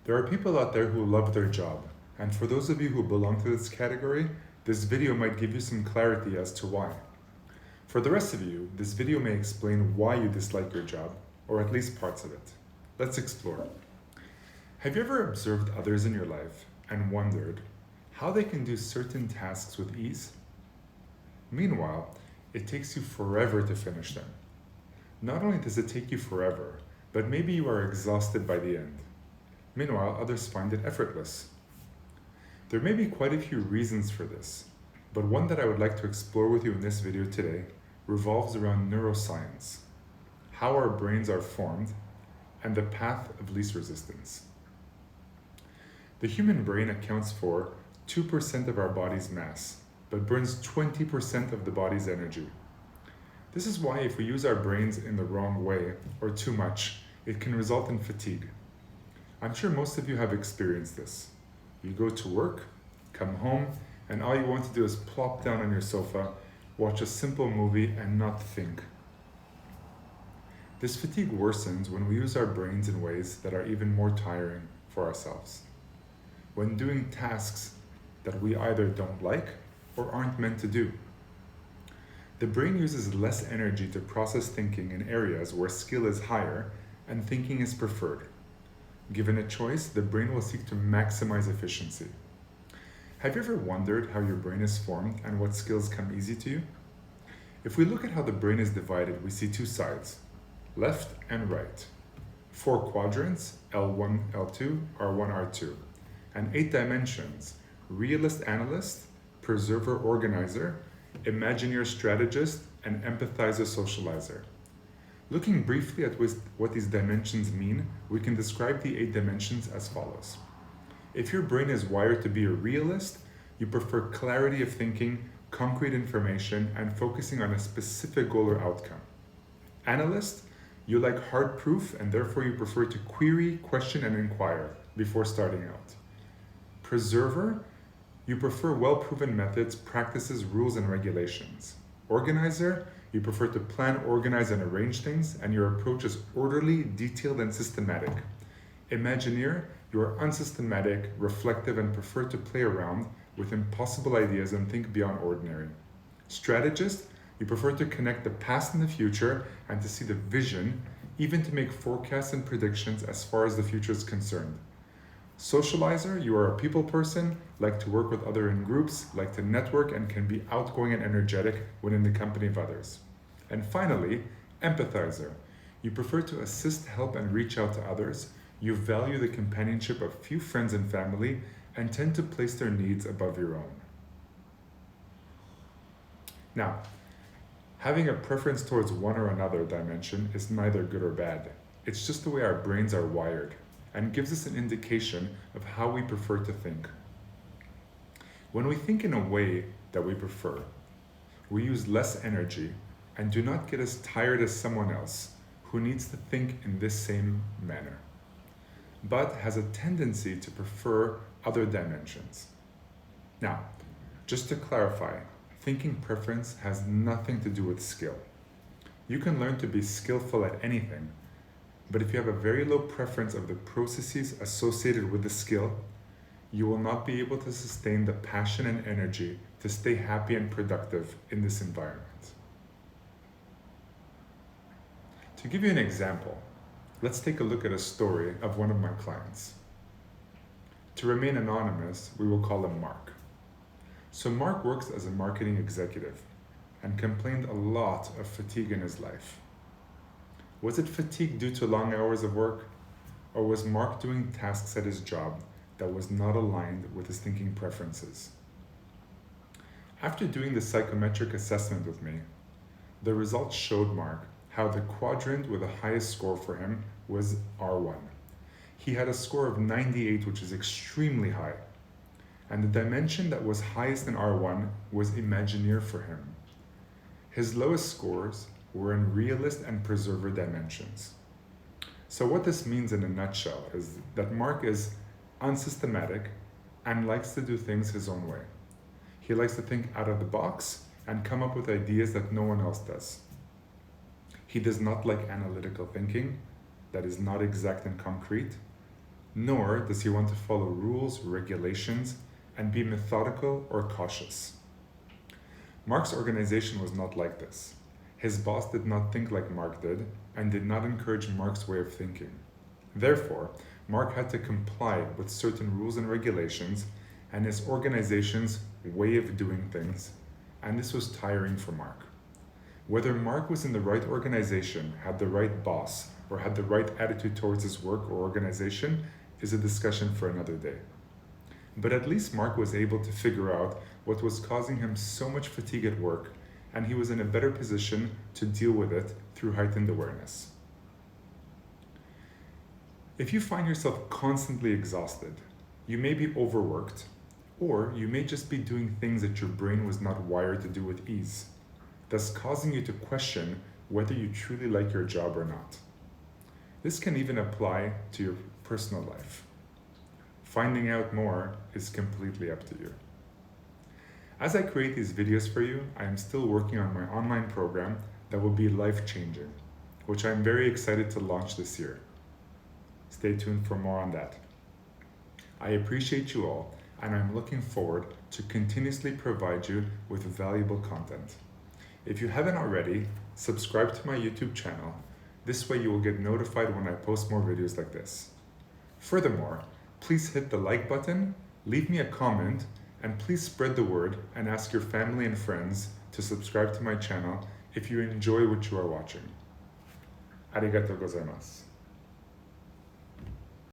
There are people out there who love their job, and for those of you who belong to this category, this video might give you some clarity as to why. For the rest of you, this video may explain why you dislike your job, or at least parts of it. Let's explore. Have you ever observed others in your life and wondered how they can do certain tasks with ease? Meanwhile, it takes you forever to finish them. Not only does it take you forever, but maybe you are exhausted by the end. Meanwhile, others find it effortless. There may be quite a few reasons for this, but one that I would like to explore with you in this video today revolves around neuroscience, how our brains are formed, and the path of least resistance. The human brain accounts for 2% of our body's mass, but burns 20% of the body's energy. This is why if we use our brains in the wrong way, or too much, it can result in fatigue. I'm sure most of you have experienced this. You go to work, come home, and all you want to do is plop down on your sofa, watch a simple movie, and not think. This fatigue worsens when we use our brains in ways that are even more tiring for ourselves. When doing tasks that we either don't like or aren't meant to do. The brain uses less energy to process thinking in areas where skill is higher and thinking is preferred. Given a choice, the brain will seek to maximize efficiency. Have you ever wondered how your brain is formed and what skills come easy to you? If we look at how the brain is divided, we see two sides, left and right. 4 quadrants, L1, L2, R1, R2, and 8 dimensions, realist analyst, preserver organizer, imagineer strategist, and empathizer socializer. Looking briefly at what these dimensions mean, we can describe the 8 dimensions as follows. If your brain is wired to be a realist, you prefer clarity of thinking, concrete information, and focusing on a specific goal or outcome. Analyst, you like hard proof and therefore you prefer to query, question, and inquire before starting out. Preserver, you prefer well-proven methods, practices, rules, and regulations. Organizer, you prefer to plan, organize, and arrange things, and your approach is orderly, detailed, and systematic. Imagineer, you are unsystematic, reflective, and prefer to play around with impossible ideas and think beyond ordinary. Strategist, you prefer to connect the past and the future and to see the vision, even to make forecasts and predictions as far as the future is concerned. Socializer, you are a people person, like to work with others in groups, like to network, and can be outgoing and energetic when in the company of others. And finally, empathizer. You prefer to assist, help, and reach out to others. You value the companionship of few friends and family and tend to place their needs above your own. Now, having a preference towards one or another dimension is neither good or bad. It's just the way our brains are wired and gives us an indication of how we prefer to think. When we think in a way that we prefer, we use less energy and do not get as tired as someone else who needs to think in this same manner, but has a tendency to prefer other dimensions. Now, just to clarify, thinking preference has nothing to do with skill. You can learn to be skillful at anything, but if you have a very low preference of the processes associated with the skill, you will not be able to sustain the passion and energy to stay happy and productive in this environment. To give you an example, let's take a look at a story of one of my clients. To remain anonymous, we will call him Mark. So Mark works as a marketing executive and complained a lot of fatigue in his life. Was it fatigue due to long hours of work, or was Mark doing tasks at his job that was not aligned with his thinking preferences? After doing the psychometric assessment with me, the results showed Mark how the quadrant with the highest score for him was R1. He had a score of 98, which is extremely high. And the dimension that was highest in R1 was Imagineer for him. His lowest scores were in Realist and Preserver dimensions. So what this means in a nutshell is that Mark is unsystematic and likes to do things his own way. He likes to think out of the box and come up with ideas that no one else does. He does not like analytical thinking that is not exact and concrete, nor does he want to follow rules, regulations, and be methodical or cautious. Mark's organization was not like this. His boss did not think like Mark did and did not encourage Mark's way of thinking. Therefore, Mark had to comply with certain rules and regulations and his organization's way of doing things, and this was tiring for Mark. Whether Mark was in the right organization, had the right boss, or had the right attitude towards his work or organization is a discussion for another day. But at least Mark was able to figure out what was causing him so much fatigue at work, and he was in a better position to deal with it through heightened awareness. If you find yourself constantly exhausted, you may be overworked, or you may just be doing things that your brain was not wired to do with ease, thus causing you to question whether you truly like your job or not. This can even apply to your personal life. Finding out more is completely up to you. As I create these videos for you, I am still working on my online program that will be life-changing, which I'm very excited to launch this year. Stay tuned for more on that. I appreciate you all, and I'm looking forward to continuously provide you with valuable content. If you haven't already, subscribe to my YouTube channel. This way you will get notified when I post more videos like this. Furthermore, please hit the like button, leave me a comment, and please spread the word and ask your family and friends to subscribe to my channel if you enjoy what you are watching. Arigato gozaimasu.